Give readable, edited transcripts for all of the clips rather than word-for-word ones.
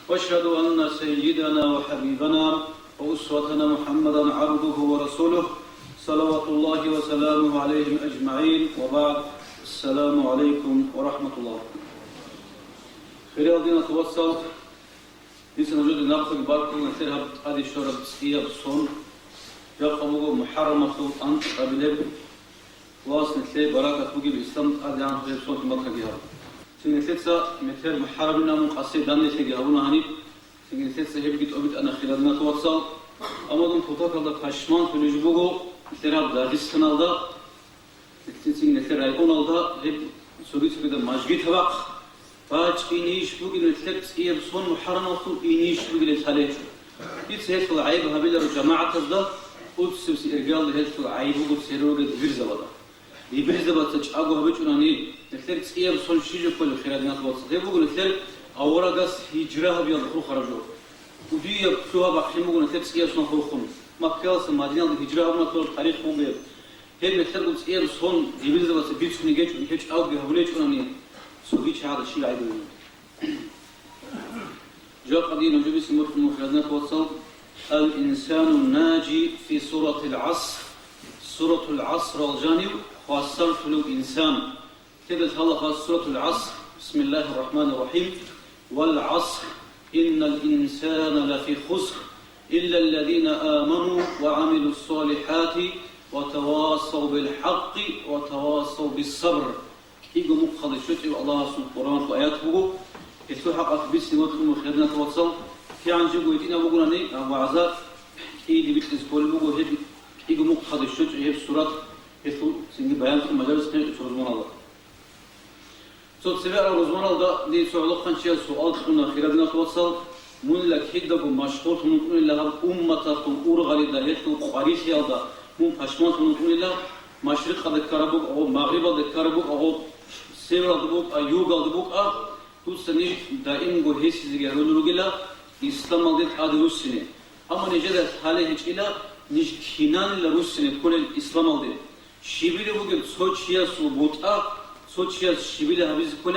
واشهد أن سيدنا وحبيبنا وأسوتنا محمدا عبده ورسوله صلوات الله وسلامه عليهم أجمعين وبعد. السلام عليكم ورحمة الله. خير الدين توصل لسه نوجد نقطة بارك نثيرها هذه شورة سياب صون يقوموا محرمة أن قبل واس نثلي بركة بوجي الإسلام هذه عن غير صوت مكة سنتلسا مثل محرمنا من قصيد داني تجاهنا هني سنتلسا هي بقيت أبيت أنا خلالنا توصل أما دون فتاة هذا كشمان في الجبوجو مثل دارس هذا مثل رايكون هذا هي سوري كده ماجيت هواق فاج إنيش بوجي نثلت إيه بصون محرمة إنيش بوجي للثالث يتسهل العيب هبيل الجماعة هذا وتسوي إرجال هذا العيب وتسيروا قد غيرزة هذا يبرز باتش أقوى بيجوناني نثلت إيه بصون شيء كل خيرنا توصل هي بقول نثلت أوراقس هجرة بيضخوا خرجوا ودي يبشوها بحلم بقول نثلت إيه بصون خروجهم مكة مدينة الهجرة ما تقول تاريخ مغير هي نثلت قلت إيه بصون يبرز باتش بيجون نيجي ونيجي أقوى هبليج وناني سويتش هذا الشيء عيدون جاء قديم وجب اسمه خيرنا توصل الإنسان الناجي في سورة العصر سورة العصر الجانب وصلت له إنسان كده الله خاص سورة العصر بسم الله الرحمن الرحيم والعصر إن الإنسان لفي خسر إلا الذين آمنوا وعملوا الصالحات وتواصوا بالحق وتواصوا بالصبر يجوا مقصد الشتء الله سبحانه القرآن وآياته يسوع حق بسم الله خيرنا توصل في عن جبوا يتنا بقولنا ني وعزات إيدي بتسكول بقول هدي يجوا مقصد الشتء هي السورة يسوع سنجي بيان في مجالس كان رزمان الله. صوت سبعة رزمان الله دي سؤال خنشيا سؤال خنا خيرنا توصل من لك هيدا بمشهور من كل الله أمة تقول غالي ده يسوع قاريش يالدا من فشمان من كل الله مشرق هذا كربوك أو مغرب هذا كربوك أو سير هذا بوك أيوب هذا بوك توسني دائم جوهيس زيجارو لوجلا إسلام الله هذا روسني أما نجد حاله هيك إلا نج خنان لروسني كل الإسلام الله شبيله بوجد سوتشيا سوبوتا سوتشيا شبيله هبيز كل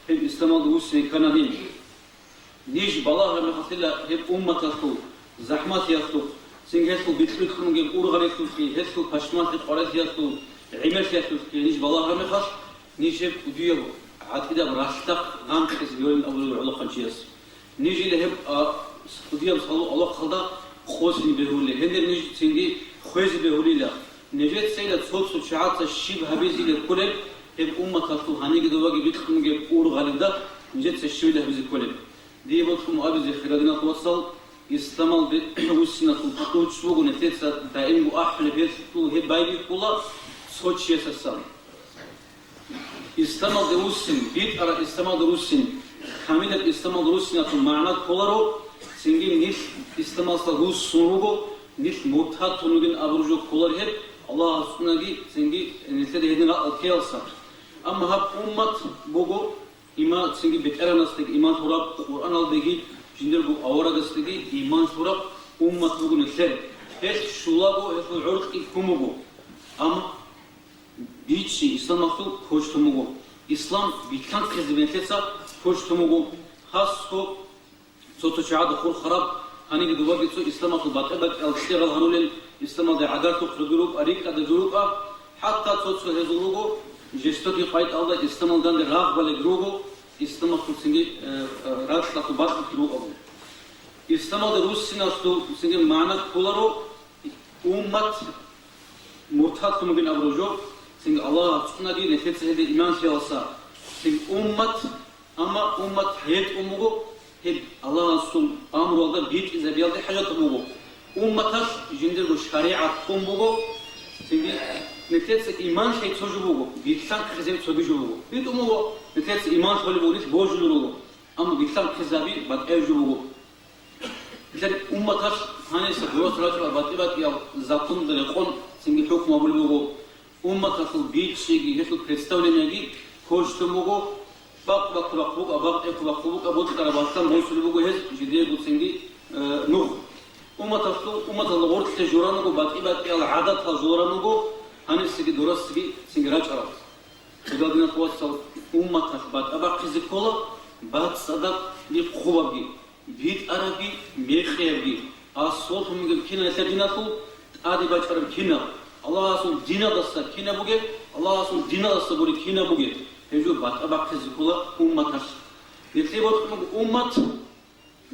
هم إسلام الله روسني كنامين نج بالله هم خطيلا هم أمة تخو زحمات يخو سنجهتو بيتلكم جل أورغالي تخي هتو خشمات القرات يخو عمل يخو نج بالله هم خش نجيب وديو عاد كده براستق غام كيس بيقول أول على خنشياس نيجي لهم وديو صلوا الله خدا خوشني بهولي هندر نيجي سنجي خوش بهولي لا نجت سيلة صوت شعات الشيب هبيزي للكلب هم أمة كاتو هني كده واجي بيتكم جب أورغالي ده نجت الشيب ده هبيزي الكلب دي بتكم أبيزي خيرنا توصل يستمل بوسنا توت شو ونتيت دائم وأحلى بيت تو هي بايبي كلا صوت شيء سام استمال دروسين بيت أرى استمال دروسين كامل استمال دروسين أتو معنى كولارو سنجي نيش استمال دروس سنوغو نيش مرتاد تنوغين أبرجو كولار هب الله سبحانه سنجي نتلي هدنا الكيلسا أما هب أمة بوغو إيمان سنجي بتأرى نستيق إيمان ثوراب قرآن الدقي جندر بو أورا دستيقي إيمان ثوراب أمة بوغو نتلي هش شلابو هش العرق إكموغو أما بيتشي إسلام مكتوب كوشتموغو إسلام بيتكان خدمتلسا كوشتموغو خاصو صوتو شعاد خور خراب هني قدوا جتسو إسلام مكتوب باتبك الشيرال هنولين إسلام ده عدالتو خدروب أريك هذا جروبا حتى صوتو هزولوغو جستوكي قايد الله إسلام دان راغ بالجروبو إسلام مكتوب سنجي راغ تطبات خدروبو إسلام ده روسنا سنجي معنى كولارو أمة مرتاد تموجين أبروجو سنج الله سبحانه دي نفس هذه إيمان في الله سنج أما أمة هيت أموجو هيد الله سبحانه أمر الله بيت إذا بيالده حاجة أموجو أمتش جندر بالشريعة أموجو سنج نفس إيمان شيء تجوبوجو بيتسان خزيب تجوبوجو بيت أموجو نفس إيمان شغل بوليس بوجلوجو أما بيتسان خزابي بعد أجوبوجو إذا أمتش هني سبورات رجل باتبات يا زقون دلقون سنج حكم أبولوجو أمة تقول بيت شيء يهتو كريستالين يجي كوش تموجو بق رقبوك أبق رقبوك أبوت كرباسان موصل بوجو هز جديد بتسنجي نوح أمة الله ورد تجورانو بات العادات تجورانو هني سجى درس سجى راج أراد إذا دينا توصل أمة بات أبق خزي كلا بات صدق لخوابي بيت عربي ميخيبي أصوات من كنا سديناتو آدي باشر كنا الله سو دينا دستا كنا بوجي الله سو دينا دستا بوري كنا بوجي هجو بات أباك تزكولا أمتاش يتلبوت أمت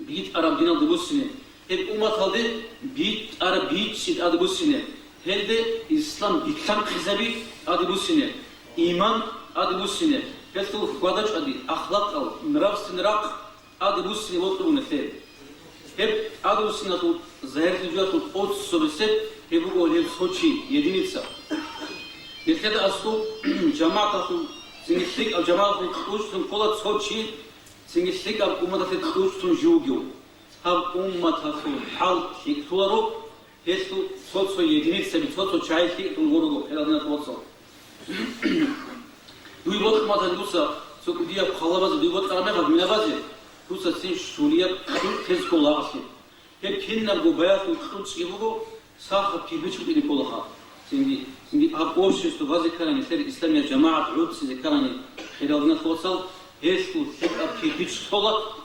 بيت عرب دينا دبوسينه هل أمت هذا بيت عرب بيت شيء آدي بوسينه هل ده إسلام بيتلام خزبي آدي بوسينه إيمان آدي بوسينه هل تو قدرش آدي أخلاق أو نراق سنراق آدي بوسينه وطلبونه ثير هل آدي بوسينه تو ظاهر تجوا تو أوت سبسة هل بقول هل سوتشي يدينيتسا يتكلم أصله جماعة تو سنجسلك أو جماعة توش تون كلا سوتشي سنجسلك أو أمة توش تون جوجو هب أمة تون حال شيء تورو هستو سوتشو يدينيتسا بسوتشو شاي شيء تون غورو هذا دينا توصل دوي وقت ما تندوسا سو كديا خلاص دوي وقت كلامه قد منافسة دوسا سين شوليا تيز كولا أصلي هب كنا بوبايا تو تشي بوجو صاحب كي بيشوف اللي كلها سينجي هب أوشيس تو غازي كلامي سير إسلامية جماعة عود سيد كلامي هذا دينا توصل هستو سيد كي بيش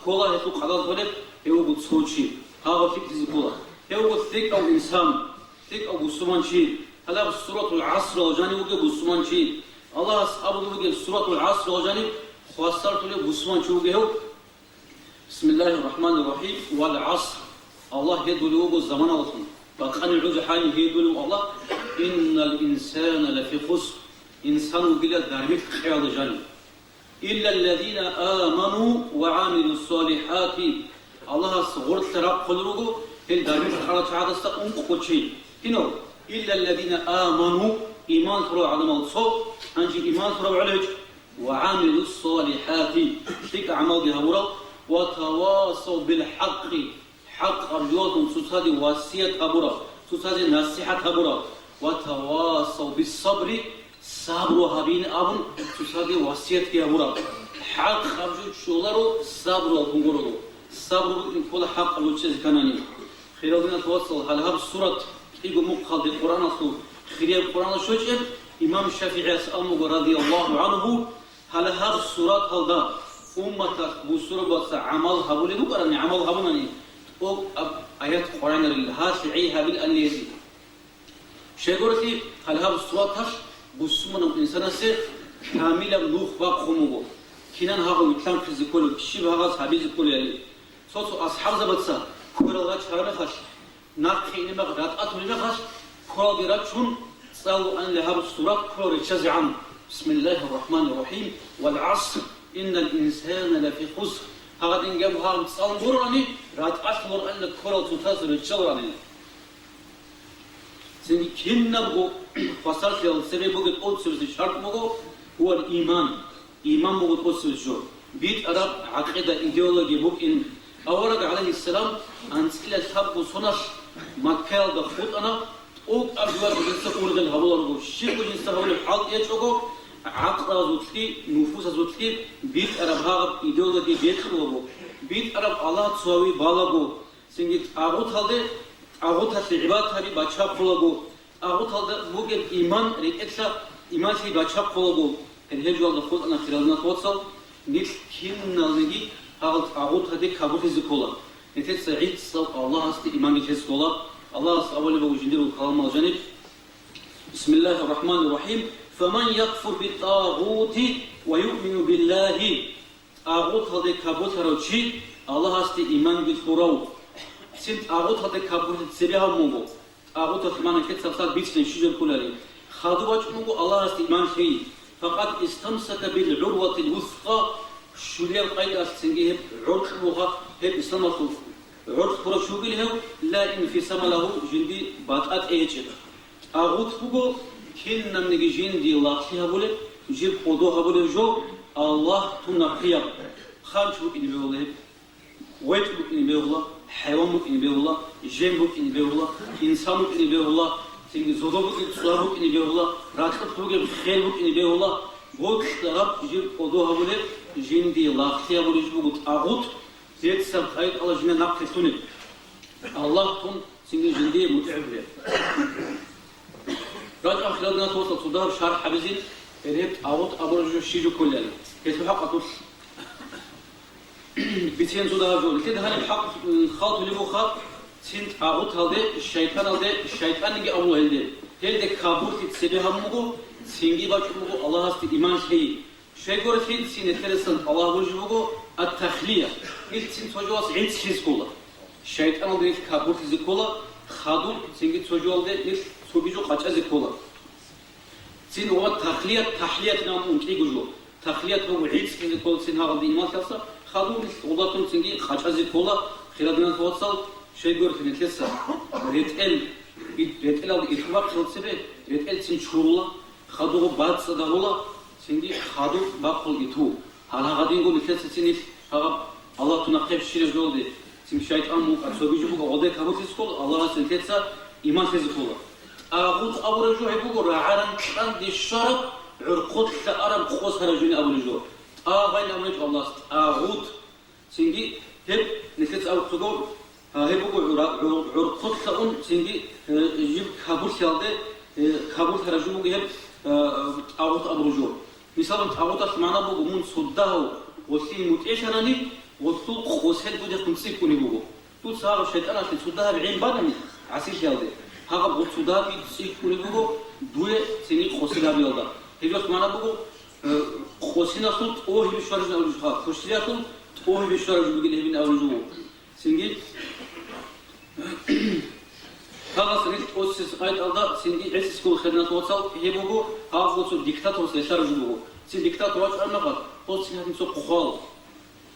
كولا هستو خلاص بره هو بود سوتشي هذا فيك زي كولا هو ثيك أو إنسان ثيك أو بسمان شيء هلا بسورة العصر وجاني وجه بسمان شيء الله أبو وجه سورة العصر وجاني خاصرت له بسمان شو وجهه بسم الله الرحمن الرحيم والعصر الله يدل وجه الزمان وطن بقى العوز حالي يدل الله إن الإنسان لفي خسر إنسان وجل دارمك خيال جاني إلا الذين آمنوا وعملوا الصالحات الله صغر تراب خلوه هل دارمك خيال تعالى استأنق شيء هنا إلا الذين آمنوا إيمان ترى على موصول أنجي إيمان ترى عليك وعملوا الصالحات شيك أعمال بها وتواصوا بالحق حق أرجوكم سوسادي واسية أبورا سوسادي نصيحة أبورا وتواصوا بالصبر صبر هابين أبون سوسادي واسية أبورا حق أرجو شولارو صبر أبونغورو صبر كل حق أرجو شيء كناني خيرنا تواصل هل هذا السورة يقول مقال بالقرآن أصله خير القرآن شو جد إمام الشافعي أسأله رضي الله عنه هل هذا السورة هذا أمة بسورة بس عمل هبولي دو قرني عمل هبونني أو آيات القرآن الهاشعيها بالأنيزي شيء هل هذا السورة هش بسمنا الإنسان سر كاملا نوخ بقومه كنان هذا يتلام في الزكول كشيب هذا صحابي الزكول يعني صوت أصحاب زبطة كل الله شرنا خش ناقين مغرات أتوني مغش كل براتشون صلوا أن لهذا السورة كل رجزعم بسم الله الرحمن الرحيم والعصر إن الإنسان لفي خسر هذا إن جاب هذا صلوا براني رات أشمر أن كل تتصل الجوراني سني كنا بقو فصل في السبب بقول أوت سبب الشرط بقو هو الإيمان إيمان بقول أوت سبب الجور بيت أرب عقيدة إيديولوجي بق إن أورق عليه السلام أن سئل الحب وصنش مكة دخوت أنا أو أبوار جنس أورد الهوار وشيء جنس هوار الحال يجوكو عقل زوجتي نفوس زوجتي بيت أرب هذا إيديولوجي بيت خلوه بيت أرب الله تسوي بالغو سنجت أغوت هذا أغوت هذا عباد هذي باشا خلوه أغوت هذا بوجب إيمان ريكسا إيمان شيء باشا خلوه الهجوة دخوت أنا خلالنا توصل نيت كنا نجي أغوت هذا كابوت زكولا نتيجة سعيد صل الله است إيمان جهزكولا الله أول بوجدير وكلام الجانب بسم الله الرحمن الرحيم فمن يكفر بالطاغوت ويؤمن بالله أغوت هذا كابوت روشي الله است إيمان بالخراو سنت أغوت هذا كابوت سبيها مونغو أغوت خمان كت سبسات بيتشن شجر كلاري خادوات مونغو الله است إيمان خي فقد استمسك بالعروة الوثقى شوليا القيد أستنجيه عرضها هب إسلام الخوف عرض برشوقي له لا انفصام له جندي باتات إيجب أغوت بقو كنا نجي جندي الله فيها بوله جيب خدوها بوله جو الله تنقيا خانش بك إني بيوله ويت بك إني بيوله حيوان بك إني بيوله جن بك إني بيوله إنسان بك إني بيوله سنجي زوجة بك سلام بك إني بيوله راتب بك خير بك إني بيوله بوت تراب جيب خدوها بوله جندي الله فيها بوله جبوت أغوت زيت سب خير الله جنا نقصوني الله تون سنجي جندي متعبه راجع خلالنا توصل صدار شهر حبزين ريت أغوت أبرج الشيء كله كيف حقته بتين زودا جول كده هل الحق خاط اللي بخاط سنت أغوت هذا الشيطان يجي أول هلده كابوس تسبيه همه سينجي باشمه الله هست إيمان شيء شيء قرر فين سين الثالث الله وجهه التخلية قلت سين تجواز عند شيء كله الشيطان اللي كابوس زكولا خادو سينجي تجواز ده نس سوبيجو قاچا زكولا سين هو تحلية نام ممكن يجوا تخلية هو عيد سين زكولا سين هذا إيمان كذا خادو نس وضعتهم سينجي قاچا زكولا خلادنا توصل شيء قرر فين الثالث ريتل أو إخوات خلصبه ريتل سين شورلا خادو بعد صداولا سينجي خادو باقول يتو هلا غادي نقول الثالث سين الله تنقب شيرز جولدي سين شيطان مو أسوبيجو بقى وده كابوس يسكول الله سنتيتسا إيمان تزكولا أغوت أورجو هيبوكو راعان كان دي الشرب عرقود كأرم خوص هرجوني أورجو غاين أورجو الله أغوت سينجي هب نتيت أو تقول هيبوكو عرقود كأون سينجي يجيب كابوس يالده كابوس هرجو بقى هب أغوت أورجو مثلا أغوت معنا بقى من صداه وسين متعشراني وطول خوصهل بده خمسين كوني بقى طول ساعة الشيطان عشان صدها بعين بدني عسير يالده هذا بوصدها في تسيك كوني بقى دوه سني خوصيلا بيالده هيجوز معنا بقى خوصينا صوت أوه بيشارجنا أورجوها خوصيلا صوت أوه بيشارج بقى لهين أورجوه سنجي هذا سنيت أوسس قايد الله سنجي عيسى سكول خدنا توصل هي بقى هذا وصل ديكتاتور سيشارج بقى سن ديكتاتور واش أنا قال خوصينا نسوق خال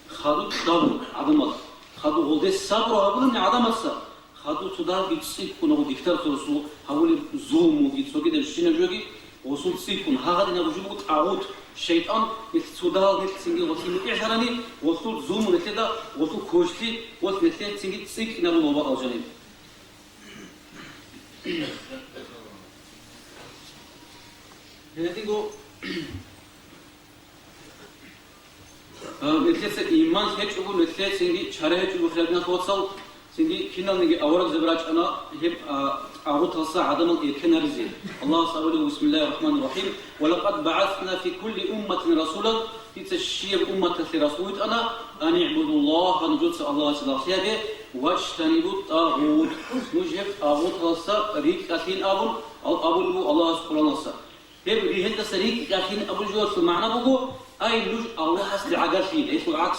خادو تدابو عدمات خادو غلدي صبر هابولن عدماتسا خادو تدار بيتسيب كونه ديكتاتور سو هاولي زوم وبيتسوكي دشينا جوغي وصول سيكون هاغادي نغجبو تعود الشيطان يتسودال نتسينغي وصول متعشراني وصول زوم ونتدا وصول كوشتي وصول نتدا تسينغي تسيك نابو نوبا الجانب هنتيغو نتلسه إيمان هيك يقول نتلسه سينجي شاره هيك يقول خلنا توصل سينجي كنا نيجي أورق زبراج أنا هب أعوت هسا عدم الإركان رزق الله سبحانه بسم الله الرحمن الرحيم ولقد بعثنا في كل أمة رسولا تتشير أمة رسول أنا أن يعبدوا الله ونجلس الله سبحانه واجتنبوا الطاغوت نجيب أعوت هسا ريك أثين أبو الله سبحانه هب ريهن تسريك أثين أبو جوار معنى بقول أي نوش الله هستي عقل فيه ليش العكس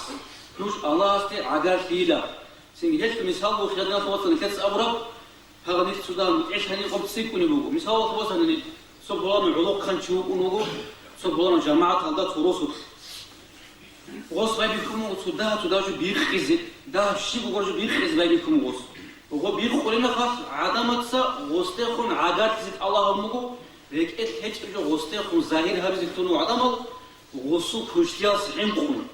نوش الله هستي عقل فيه لا سينجي هيك مثال وخدنا توصل نكتس أبرب هذا نيت السودان متعيش هني قبل سيكوني بوجو مثال توصل هني سبحان العلوق خنشوا ونوجو سبحان جماعة هذا تروسو غص بيكم وصدها تداش بيخز ده شيء بقولش بيخز بيكم غص وهو بيخولنا خاص عدمتسا غصتهم عقل زيت الله همكو ليك هيك بيجو غصتهم ظاهر هذا زيتونو عدمل غصو كشتيال سعيم خون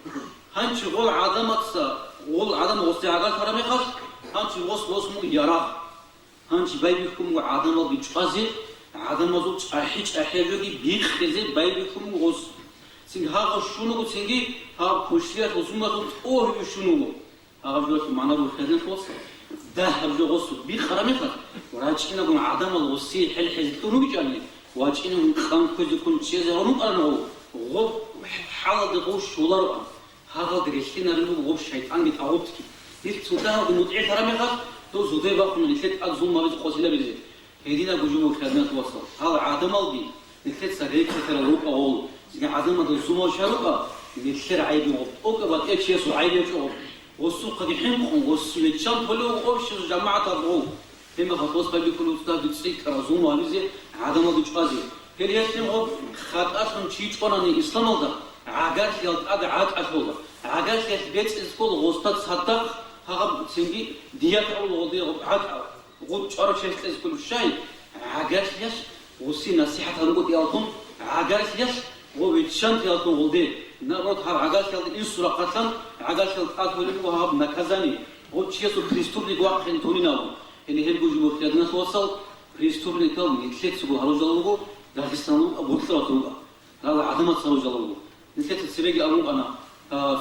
هنش غول عدمتسا غول عدم غصتي عقل كرامي خاص هنش غص مو يراه هنش بايبكم عدم بيجازي عدم زوج أحيجودي بيخزي بايبكم غص سين هذا شنو سينجي هذا كشتيال غصومة أوه شنو هذا جوش معنا بالخزن توصل ده هذا غص بيخرامي خاص وراجعنا قم عدم الغصي حل حزتونو بيجاني واجئنا خان كذا كل شيء زهرون أنا غب حالة غوش شولار هذا دريشنا لنو غب شيطان بتعوضك ديك سودها بنوتعي ترى خاص تو زودي باخذ من الثلاث أزوم ما بتقصيلا بيجي هدينا بجوم خدمة توصل هذا عدم الدين الثلاث سريك ترى روك أول إذا عدم هذا الزوم شروكا الثلاث عيب يوم أو كبر إيش يسوع عيب يوم والسوق قد يحمق والسوق يتشان بلو أوش جماعة الروح لما خطوس بيكونوا أستاذ تسيك ترى زوم ما بيجي عدم هذا جازي هل يسمى غب خد أصلا شيء قراني إسلام الله عجاش يلت عاد أشوله عجاش يثبت إسقول غصت صدق هغب سنجي ديات أول غدي عاد غد شرف شيء إسقول الشيء عجاش يش وسي نصيحة هنقول يالكم عجاش يش وبيتشنت يالكم غدي نبرد هر عجاش يلت إنسورة قتلا عجاش يلت أقول وهاب مكزاني غد شيء سو كريستوف لقوا خنتوني ناو اللي هم بيجوا في الناس وصل كريستوف لقوا يتلك سبوا هرجالو داغستان أبوكسراتوغا هذا عدم تصرجالو نسيت السباق أروق أنا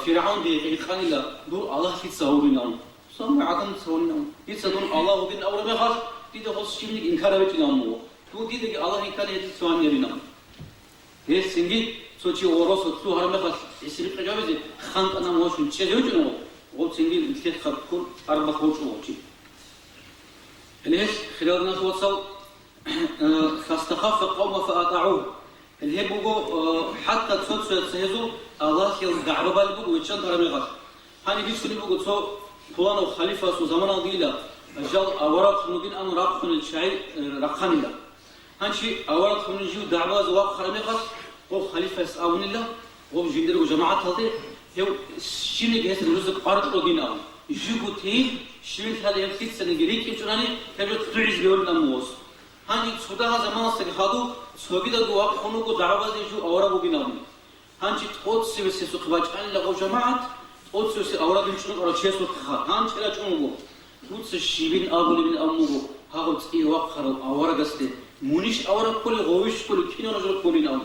فرعون دي إخواني لا دور الله يتصورنا سامع عدم تصورنا يتصدون الله ودين أول ما خاص دي ده خاص شيء إنكار بيتنا مو تو دي ده الله إنكار يتصورنا بينا هي سنجي صوتي وراس تو هرم خاص يصير قجابي خانق أنا موش نتشجع جنو قلت سنجي نتكلم خبكون أربع خوش ووشي ليش خلال الناس وصل فاستخف قوم فأطاعوه اللي هي بقول حتى تصل سهزو الله يل دعوة بالبقول ويشان ترى مغش هني بيش كل بقول صو فلان وخليفة سو زمان ضيلا جال أوراد خنودين أمر رقم الشعي رقمنا هنشي أوراد خنوجيو دعوة زواق خرمي غش هو خليفة سأون الله هو جندر وجماعة هذه هو شيء جهة الرزق أرض ودين أو يجيبوا تيه شيء هذا يمكن سنجريك يمشونني تبي تعيش بيقول نموس هني سودا زمان سكخادو سوبي ده دواق خنوجو دعوة زيجو أوراد وبينهم هنشي تقول سبب سوق باج أن لقوا جماعة تقول سبب أوراد يمشون أوراد شيء سوق خا هنشي لا تقولوا توت الشيبين أقول من أمورو هاقول إيه وقرا أوراد قصدي مونيش أوراد كل غويش كل كينو نجار كل نوم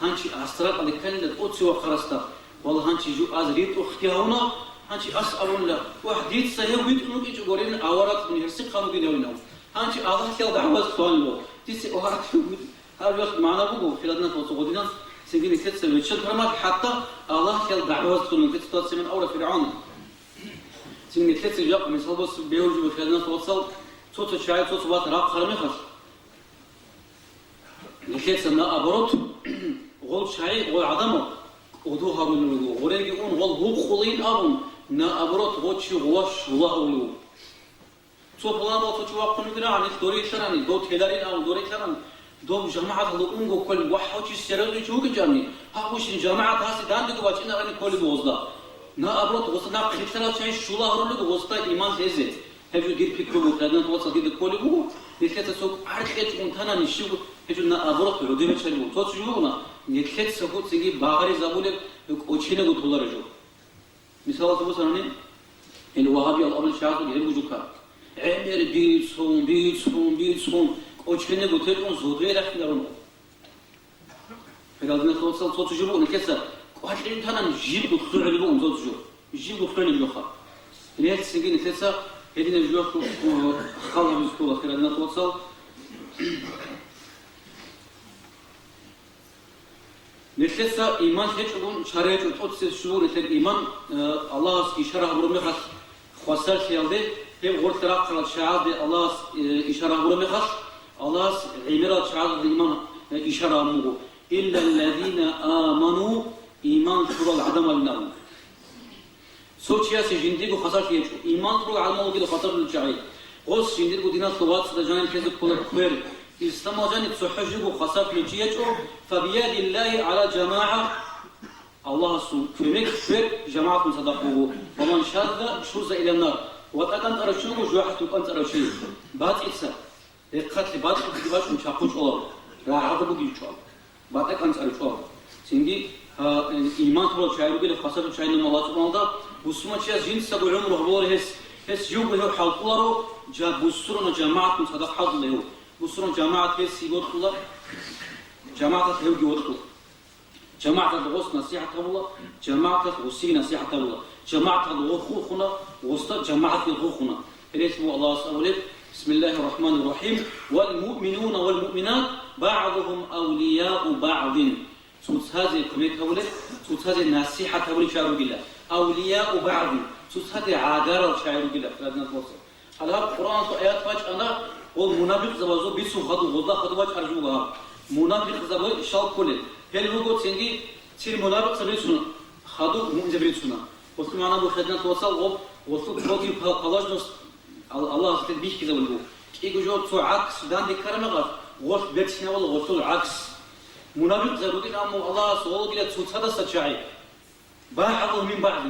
هنشي أسرع على كل القدس وخرستا والله هنشي جو أزريت أختيارنا هنشي أسألون لا واحد يد سهل ويتنوك يجوا قرين أوراد من هرسك خانو بينهم هنشي الله كيل دعوة سؤال له تيسي أوراد هذا الوقت معنا بقول خلالنا توصلنا سجين كتسة ويشد فرمات حتى الله كيل دعوة سؤال كتسة من أوراد فرعون سجين كتسة جاء من صلبس بيوجي وخلالنا توصل صوت الشاعر صوت وات راق خرمي خش كتسة ما أبرد غول شاعر غول عدمه ودوها من الوجوه ورجعون غول خلين أبون نا أبرد غوتشي غواش الله أولو صوب الله ما تشوف وقت نقدر عن دوري كلامي دو تهدارين أو دوري كلام دو جماعة هذوكم كل واحد وش يسيروا يشوفوا جامي هاوش الجماعة هاسي دان دكوا واشنا غني كل دوزدا نا أبرد وصلنا خلينا شيء شولا هرولو وصلنا إيمان هزت هجو دير فكرة وكذا توصل دير كل بو نتكلم سوق عرقت وانتنا نشوف هجو نا أبرد ردي بتشلو توصلونا نتكلم سوق سيجي باغري زابولة وشينا قطولا رجو مثال تبص راني الوهابي الأمر الشاعر يجيب وجوكا عمر بيتسون وشينا قطيرون زودي رحنا فلازم توصل صوت جلو نكسر واحد انتنا نجيب قطولا رجو صوت جو نجيب قطولا رجو خا ليه سيجي نكسر هذين الجوع خالهم يسكوا خلالنا توصل نتلسا إيمان هيجون شريعة وتوصل شهور نتل إيمان الله إشارة برمخش خسر شيالده هم غرت راق على الشعب الله إشارة برمخش الله عمرة شعب الإيمان إشارة مو إلا الذين آمنوا إيمان شرور العدم النار سوچیا سے زندگی کو خسر کیے چھو ایمان پر علماء کی خطر چاہیے اس زندگی کو دینا سوات سے جان کے کول خیر اسلام جان صحج کو خسر کیے چھو فبيد الله على جماعه الله سو كمك خير جماعه صدقوا ومن شذ شوز الى النار وتكن ترشو جوحت كنت ترشي بعد إسا قتل بعد كتباش مشاقوش الله راح هذا بقي شو بعد كان ترشو سيندي إيمان تقول شاعر بيقول خسر شاعر من الله سبحانه وتعالى بسمة شيء جنس سبع عمره بقول هس يوم له حلق الله جاب بسرنا جماعة من صدق حظ له بسرنا جماعة هس يقول الله جماعة هو يقول الله جماعة الغوص نصيحة الله جماعة الغوصي نصيحة الله جماعة الغوخنا وسط جماعة الغوخنا ليش هو الله سأقول بسم الله الرحمن الرحيم والمؤمنون والمؤمنات بعضهم أولياء بعض سوت هذه كمية هؤلاء سوت هذه نصيحة هؤلاء شعروا بالله أولياء بعض سوت هذه عادة شعروا بالله فلازم نتوصل على القرآن آيات فاج أنا والمنافق زبازو بيسو خدو والله خدو فاج أرجوها منافق زباز شال كله هل هو قلت سنجي سير منافق سبيسونا خدو مؤمن سبيسونا وصل معنا بخدنا توصل وصل بروتي خلاص نص الله تبيش كذا بقول كي جو تو عكس دان دي كرمه غف وصل بيتنا والله وصل عكس منافق زرودين أمو الله سوال قلت سوت هذا سجاي بعضهم من بعض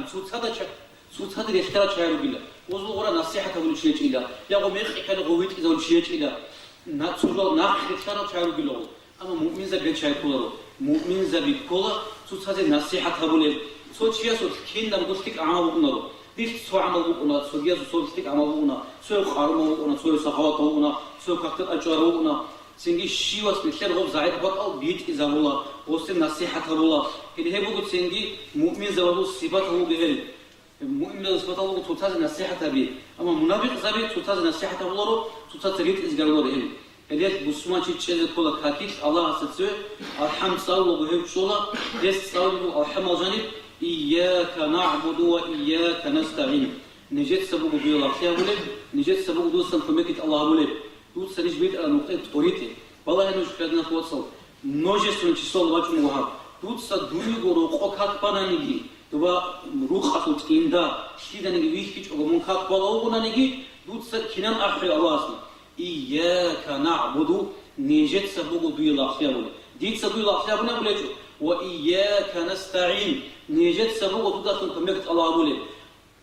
سوت هذا يختار شعر بالله وزو غرا نصيحة ولا شيء إلى يا قوم يخي كان قويت إذا ولا شيء إلى ناتسوجا ناخ يختار شعر بالله أما مؤمن زبيت شعر كله مؤمن زبيت كله سوت هذا نصيحة ولا سوت شيء سوت كين لما قلتك عمل بقوله ديش سو عمل بقوله سو جيا سو قلتك عمل بقوله سو خارم بقوله سو سخاوة بقوله سو كتر أجر بقوله سنجي شيء واسمه غوب زايد بقى أو بيت إذا والله وسط نصيحة الله اللي هي بقول سنجي مؤمن زوجه صفاته بهل مؤمن صفاته تطاز نصيحة به أما منافق زبي تطاز نصيحة الله تطاز ريت إزجار الله Elias Busmanchi Chekola Kakis, Allah Satsu, Alham Saulu Hipsula, Des Saulu Alhamazani, Iyaka Na'budu wa Iyaka Nasta'in. Nijet Sabu Biola Fiabule, Nijet Sabu Dusan to make it Allah Bule. Тут садись бит орите. Валлахи нуш кадна хватсал. Множество число вачу муха. Тут са дуни гору хокак пананиги. Това рухатут инда. Шиданиги вихич огомун как палаугунаниги. Тут са кинан ахри Аллахи. Ияка нa'буду. Нежет сабугу дуила ахлябуле. Дит сабуила ахлябуле булечу. Ва ияка настa'ин. Нежет сабугу тудахтун камект Аллах буле.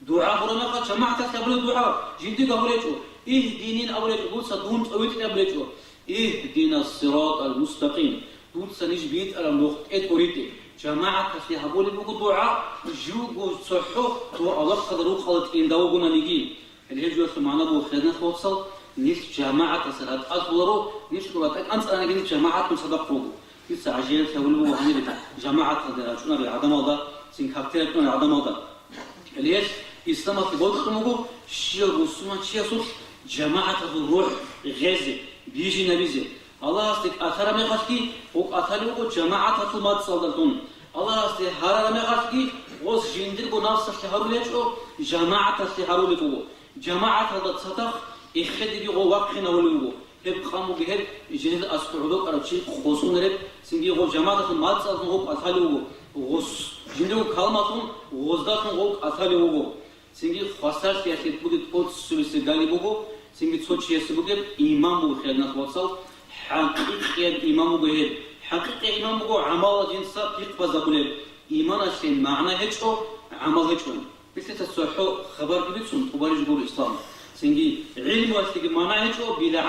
Дуа бурамаха чамаата ахлябуле дуа. Жиндига булечу. اهدنين أولاد بوتسا دون أويت أبليتو اهدنا الصراط المستقيم بوتسا نجبيت على نقطة أوريتي جماعة في هبول بوجو دعاء جوجو صحو تو الله قدروا خلط إن داوجنا نجي اللي هي جوة معنا بو خلنا توصل نيش جماعة سرات أصبروا نيش كلاتك أنت أنا جيت جماعة مصدق فوق نيش عجيل ثقول بو هني جماعة هذا شو نبي عدم هذا سينكابتير كنا عدم هذا اللي هي إسلام في بوت خموجو شيء بوسما شيء صوت جماعة الروح غزة بيجي نبيزة الله استك أثر ما خشكي وأثره جماعة المات صادرتون الله است هرا ما خشكي وس جندر کو نفس شهر ليشو جماعة شهر لكو جماعة هذا تصدق إخدي جو وقتنا ولو هب خامو بهب جند أسقعدو أرشي خصون رب سنجي جو جماعة المات صادرتون هو أثره وس جندر كلماتون وزداتون هو أثره سنجي خاصة سياسة بودت أوت سويس غالي بوجو سنجي تسوتشي سبوجب إمام بوخير نخوصل حقيقة إمام بوهر حقيقة إمام بوجو عمل جنسا يقبض بوله إيمان أشين معنى هجو عمل هجون بس تسوحو خبر كبيرون تبارج بول الإسلام سنجي علم واشتكي معنى هجو بلا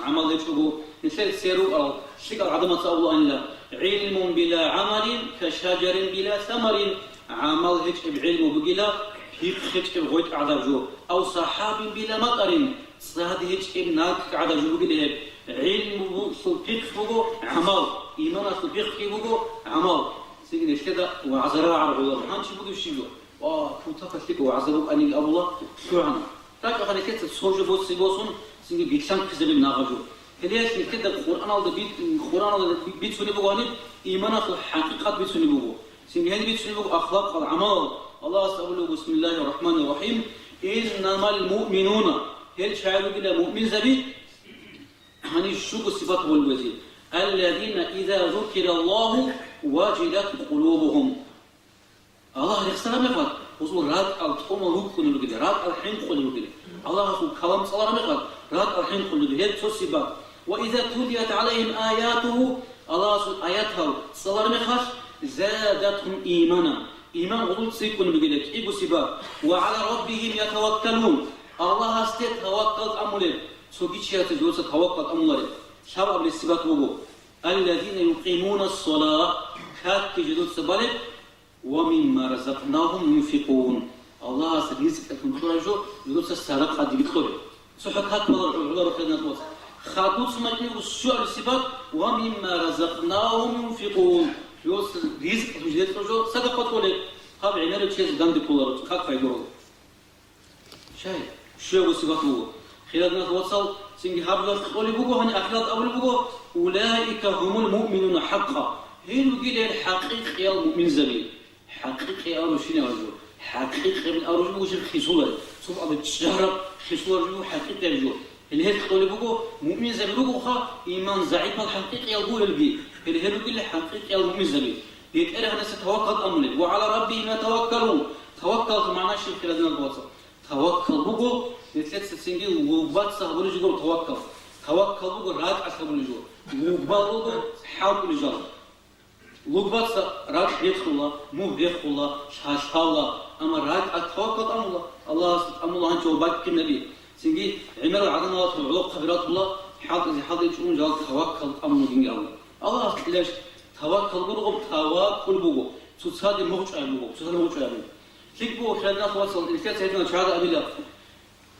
عمل هجو مثل سيرو أو شكل عدم الله أن لا علم بلا عمل كشجر بلا ثمر عمل هج بعلم بقلا هيك بغيت عذاب جو أو صحاب بلا مطر صاد هيك ناك عذاب جو بقلا علم سلطيق فوقه عمل إيمان سلطيق فوقه عمل سيجي كذا وعذرا على الله هانش بقول شيء فوتك فيك وعذروا أني الله شو عنا تاك أخذ كذا سوجو بوس سيبوسون سيجي بيتشان كذا بناقجو هليش كذا القرآن على بيت سوني بقولي إيمان الحقيقة بيت سوني بقول سيجي هذي بيت سوني بقول أخلاق العمل الله سأقول بسم الله الرحمن الرحيم إنما المؤمنون هل شعروا بلا مؤمن زبي هني الشوق الصفات والوزير الذين إذا ذكر الله وجلت قلوبهم الله يخسر ما يفعل وصل راد الطعم روح كله كده راد الحين كله كده الله رسول كلام صلى الله عليه وسلم راد الحين كله كده هل تصيبات وإذا تليت عليهم آياته الله رسول آياتها صلى الله عليه وسلم زادتهم إيمانا إيمان غلط سيكون بجلك إبو سبا وعلى ربهم يتوكلون الله استيت توكل أمره سوكي شيء تجوز توكل أمره شاب قبل السبات وبو الذين يقيمون الصلاة كات جدود سبالك ومما رزقناهم ينفقون الله سبيزك أكون خرجوا جدود السرق قد يدخل سحقات مدر على ركنا توس خاطوس مجني والسوء السبات ومما رزقناهم ينفقون يوس رزق تجديد خرجوا صدقة ولا هذا عناد شيء زند كولر كات فايدور شاي شو وسبته خلالنا توصل سنجي هابلر قولي بوجو هني أخلاق أول بوجو أولئك هم المؤمنون حقا هل وقيل الحقيقة يا المؤمن زميل حقيقة يا أرجوشين أرجو حقيقة من أرجو بوجو الخسولة سوف أبد الشهر خسولة أرجو حقيقة أرجو اللي هل قولي بوجو مؤمن زميل بوجو خا إيمان ضعيف الحقيقة يقول البي اللي هل وقيل الحقيقة يا المؤمن زميل يتأله أنا ستوكل أمره وعلى ربهم يتوكلون توكل معناه شيء خلالنا الوصل توكل بوجو نتلت سنجي وبات سهبولي جور توكل بوجو راد أسهبولي جور وبات بوجو حاول جور لوبات راد بيدخل الله مو بيدخل الله شاش الله أما راد أتوكل أم الله الله هنجو باك النبي سنجي عمر العدم الله وعلق خبرات الله حاضر يشوفون جال توكل أم الله ليش توكل بوجو توكل بوجو تصادق موج أبوجو تصادق موج أبوجو شيء خلنا توصل الكتاب سيدنا شهادة أبي الله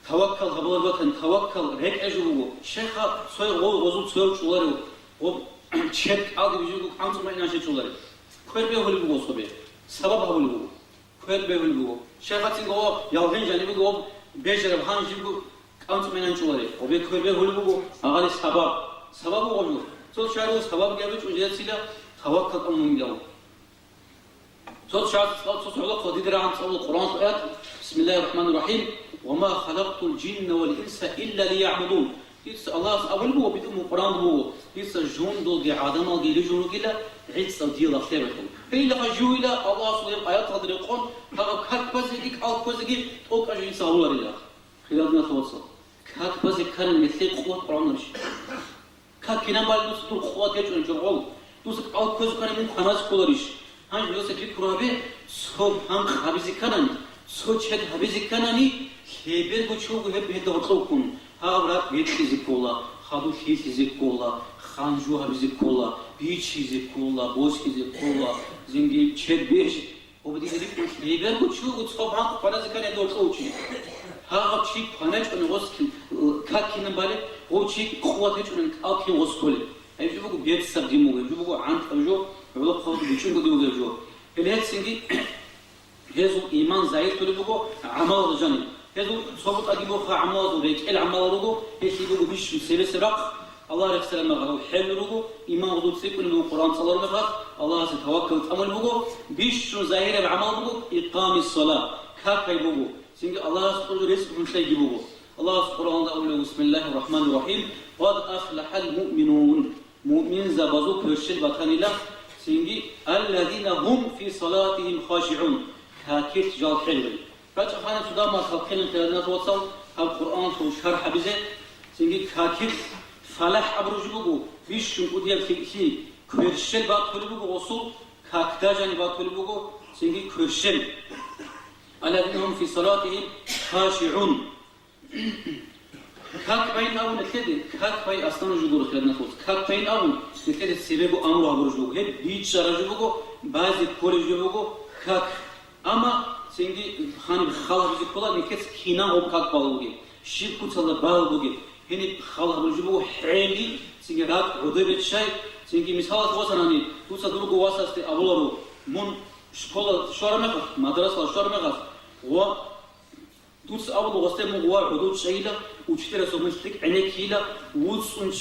توكل قبل الوطن توكل هيك أجوبه شيخ صير غزو صير شوارو وشيك عادي بيجوا خمسة ما يناشي شوارو كل بيه هو اللي بيجوا صبي سبب هو اللي بيجوا كل بيه هو اللي بيجوا شيخ تيجوا يالهين جاني بيجوا بيجرب هان يجوا خمسة ما يناشي شوارو وبيه كل بيه هو اللي بيجوا أغاني سبب سبب وجو صوت شعره سبب جابت وجدت سلا توكل أمم يوم صوت شعر صوت علق وديد عن صوت القرآن آيات بسم الله الرحمن الرحيم وما خلقت الجن والإنس إلا ليعبدون يس الله أول بو بيتم القرآن بو يس جون دول جي عدم دي لجون كلا عيد صدي الله خيركم إلا فجوا إلى الله سبحانه آيات قدر القرآن هذا كات بزيك أو بزيك أو كأجل سهولة لله خلالنا توصل كات بزيك كان مثل قوة القرآن نش كات كنا بالنص دول قوة يجون جرعوا دوس أو بزيك كان من خمس كولريش هنج يوسف يكرهه سو هم خبيز كنن سو شد خبيز كنني هبل بچوق هب هد وطلقون هاورات بيت فيزيكولا خادو فيزيكولا خانجو فيزيكولا بيچ فيزيكولا بوس فيزيكولا زنگي شد بيش وبدي هدي هبل بچوق صوب هم فنز كنن دوطلوچي ها چي فنج ان وسك كاكين باله او چي قوته چن اكي وسكول اي جو بيت سبديمو جو عن جو ولو خود بيشون قدو بيجو الهات سنجي هذو إيمان زايد تلبوكو عمال رجاني هذو صوت أجيبو خا عمال وريك العمال روجو هيك يبوكو بيش سير سرق الله رح سلام مغرو حل روجو إيمان غدو تسيكون من القرآن صلى الله عليه وسلم الله سيتوكل أمل بوكو بيش شو زاهر بعمل بوكو إقام الصلاة كاكاي بوكو سنجي الله سبحانه رزق من شيء بوكو الله سبحانه وتعالى بسم الله الرحمن الرحيم قد أفلح المؤمنون مؤمن زبازو كرشل بطانيلا سينجي الذين هم في صلاتهم خاشعون هاكيت جال حلوي فأنا تدام خلقين كلنا توصل القرآن تو شرح بزه سينجي هاكيت فلاح أبرج بقو بيش شنقوديا في كرشل بطل بقو وصول كاكتاجاني بطل بقو سينجي كرشل الذين هم في صلاتهم خاشعون كاك بين أول نتكلم كاك بين أصلاً جدول خلنا نقول كاك بين أول نتكلم سبب أمر أبرجوه هي بيتش رجوه بعض كل رجوه كاك أما سينجي خاني خالد بيجي نكس كينا هو كاك بالوجي شيء كتلا بالوجي هني خالد رجوه حالي سينجي راك عدوه شيء سينجي مثال وصلني توصل دروك وصلت أولارو من شكل شرمة مدرسة شرمة و دوس أول وقت مغوار حدود شيلة وشتري سومنستك عينك هيلا وصون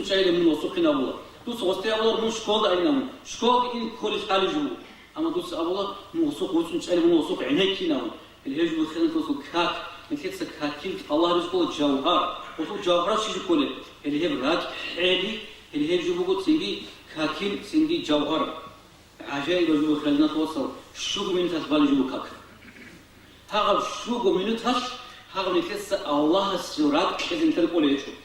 شيلة من وسوقنا أولا دوس وقت أول من شكول عينهم شكول إن كل حال جو أما دوس أول من وسوق وصون شيلة من وسوق عينك هنا الهجوم خلنا توصل كاك مثل سكاكين الله رزقه جوهر وصول جوهر شيء كله اللي هي براك حالي اللي هي جو بقول سينجي كاكين سينجي جوهر عجائب جو خلنا توصل شو من تسبال جو كاك هذا شو قمنت هش هذا نفس الله سيرات كذا تقول يشوف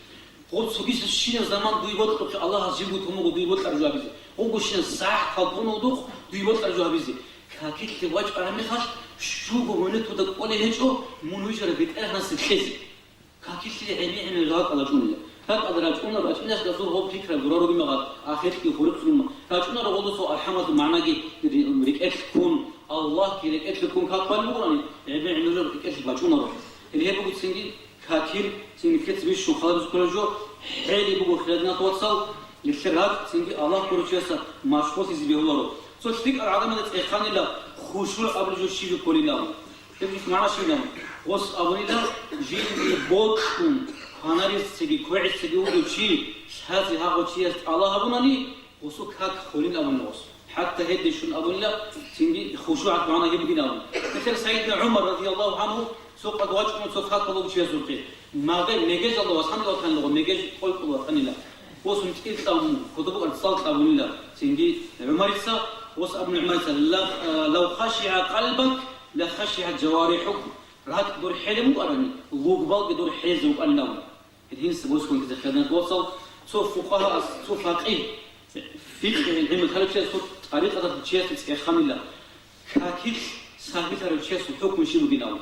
قد سويس الشين زمان دويبات قلت الله زيبوت هم دويبات أرجع بيزي هو قشين صح خلقون ودوخ دويبات أرجع بيزي كاكيد تواج أرمي هش شو قمنت وتقول يشوف من وجه ربيت أنا سكزي كاكيد تلي عيني الغاق على جونيا هذا أدراجون رأس الناس قصور هو فكرة قرارو بمغاد آخر كي فرق سلمة كاجون رغضو سو الحمد معنا جي ريكت كون الله كي ريكت كون كاقبل مغراني عبين عملوا ريكت باجون رغض اللي هي بقول سنجي كاكير سنجي كتب الشو خالص كل جو حالي بقول خلادنا توصل للشرات سنجي الله كورشيسا مشخوص يزبيه الله سو تفيق العظمة إخواني الله خوشول قبل جو شيء كل الله تبي معنا شيء لهم وص أبوني الله جيل بوتشون هنريس سجى كويس سجى ودوشي هذه هاو شيء الله أبوناني وسوق هاك خلين أبون نوس حتى هدي شون أبون الله سنجي خشوع معنا يبقي نام مثل سيدنا عمر رضي الله عنه سوق أدواجكم سوق هاك الله بشيء زوجي ما قال نجاز الله وسبحان الله كان له نجاز قلت الله كان الله وسنت إلتام كتبوا الصلاة أبون الله سنجي عمر إسا وس أبن عمر إسا لو خشع قلبك لخشع جوارحك راك دور حلم وأرني لوق بالك دور حيز وأنام الحين سبوسكم كذا خلنا نتواصل سوف فقهاء سوف فقيه فقه العلم الخلق شيء سوف طريقة الشيء تسخن الله كاكيد سامي ترى الشيء حكم شيء بيناو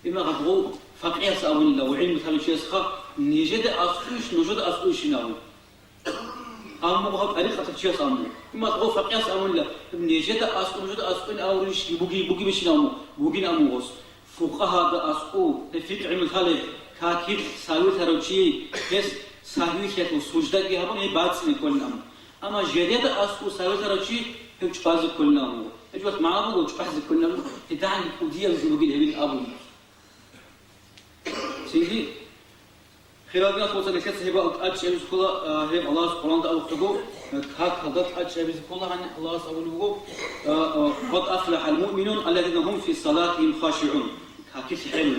إما غفو فقيه سأقول الله وعلم الخلق شيء سخا نجد أسويش نجد أسويش ناو أما بهذا طريقة الشيء سامي إما غفو فقيه سأقول الله نجد أسوي نجد أسوي أوريش بوجي بيش نامو بوجي نامو غص فقهاء أسو الفقه علم الخلق كاكيد سامي ترى الشيء بس سامي شيء سوجدا كهربان هي بعد سنة كل نامو أما جديد أسو سامي ترى الشيء هم تباز كل نامو أجوات معه وتباز كل نامو تدعي وديا وزوجي الهبين أبو سيدي خيراتنا توصل لكسر هبة أتش أبيز كله هب الله سبحانه وتعالى أختقو كهك خدت أتش أبيز كله عن الله سبحانه وتعالى قد أفلح المؤمنون الذين هم في صلاتهم خاشعون كهكيس حلو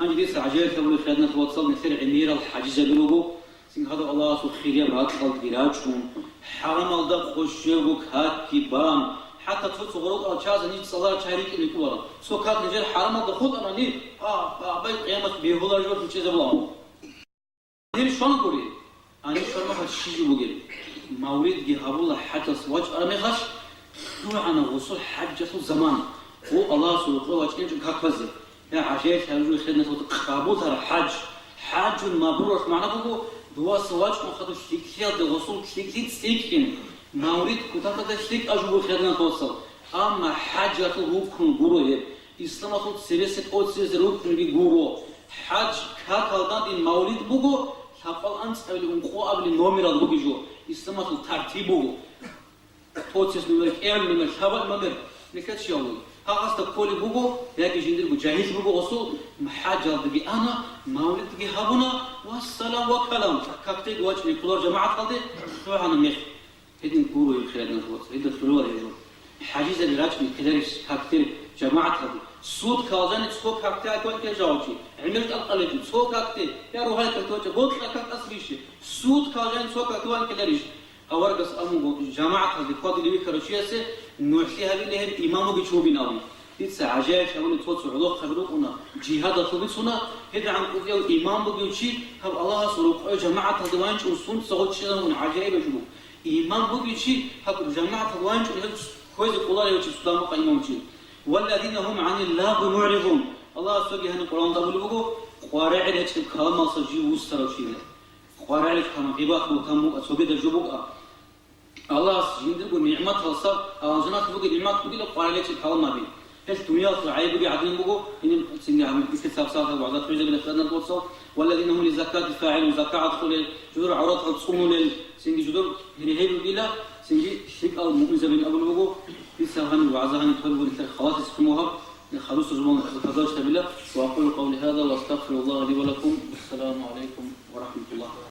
هنجي دي عجائب كمان خيراتنا توصل نصير عمير الحجز بلوغو سين هذا الله سبحانه وتعالى خلق جراجهم حرام الله خشوع كهك كبام حتى تفوت غروض أشخاص نيجي صلاة شهريك اللي كورا سو كات نجار حرام الله خود أنا نيل بيت قيامة بيهولا جور في شيء زبلاه نيل شلون قولي أنا شلون ما خش شيء بقول مولد جهابولا حتى سواج أنا ما خش نوع أنا وصل حجة الزمان هو الله سبحانه وتعالى كأنه كفزة يا عجيب هالجو خدنا توت قابوت هذا حج مبرور معنا بقول دوا سواج ما خدوا شيء كثير ده وصل شيء كثير سيكين مورد كتابة تشريك أجبر خيرنا توصل أما حاجة روبكم جروه إسلام أخذ سيرسة أو سيرسة روبكم بجروه حاج كهذا دين مورد بقو حفل أنت قبل أنقوا قبل نوميرات بقيجو إسلام أخذ ترتيبه توصيص نمرك إيرن نمر حفل نمر نكت شيء هذا تقولي بقو لكن جندر بجاهز بقو أصول حاجة دقي أنا مورد دقي هبنا والسلام وكلام كاكتي واجب نقول جماعة هذه طبعا ميخ هذين كورو يخيرنا توصل هذا خلوه يجوا حاجز الراج من كدرش كاكتير جماعة هذه صوت كازان صوت كاكتير أكون كجاوشي عملت أقلت صوت كاكتير يا روحي كتوجه قلت لك أصليش صوت كازان صوت كاكتير كدرش أورجس أمو جماعة هذه قاد اللي بيكرشيا سه نوحي هذه اللي هي إمامه بيشوفين أوي تيجي عجائب شغله توصل علوق خبروقنا جهاد طلبنا هذا عن قضية الإمام بيجي هب الله سروق جماعة هذه وانش وصون صوت شيء من عجائب يشوفوا إيمان بقي شيء هذا جماعة الوانج وهذا كويس القضاء يوجد سلام قيمهم شيء والذين هم عن الله معرضون الله سبحانه هنا القرآن تقول بقول قارع لك كلام صجي وستر شيء قارع لك كلام غيبات وكم سبيد الجبوك الله سبحانه يقول نعمة الصب أوزنات بقول نعمة بقول قارع لك كلام ما بين الدنيا العيب بقي عدين بقول إن سنجا هم كتاب سافر وعذاب رجال من الخدمة توصل والذين هم لزكاة فاعلون زكاة خل جدور عورات تصومون سنجي جدور هني هيلو إلى سنجي شيك أو مؤمن زبين أبو الوجو في سهان وعزهان يطلبون الخلاص يسموها خلوص زمان خزاج تبلا وأقول قولي هذا وأستغفر الله لي ولكم والسلام عليكم ورحمة الله